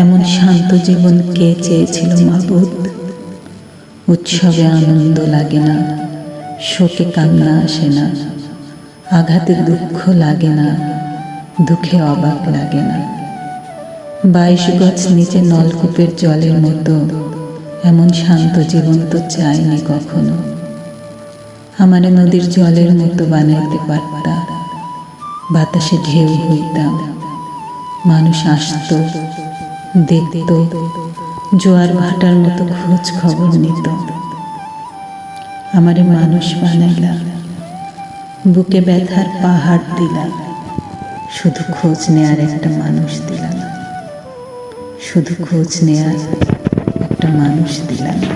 এমন শান্ত জীবন কে চেয়েছিল মাবুদ? উৎসবে আনন্দ লাগে না, শোকে কান্না আসে না, আঘাতে দুঃখ লাগে না, দুঃখে অবাক লাগে না। 22 গজ নিচে নলকূপের জলের মতো এমন শান্ত জীবন তো চাইনি কখনো। আমারে নদীর জলের মতো বানাইতে পারতা, বাতাসে ঢেউ হইতাম, মানুষ আসত, দেখত, জোয়ার ভাটার মতো খোঁজ খবর নিত। আমারে মানুষ বানাইলা, বুকে ব্যথার পাহাড় দিলা, শুধু খোঁজ নেয়ার একটা মানুষ দিলা না, শুধু খোঁজ নেয়ার একটা মানুষ দিলা না।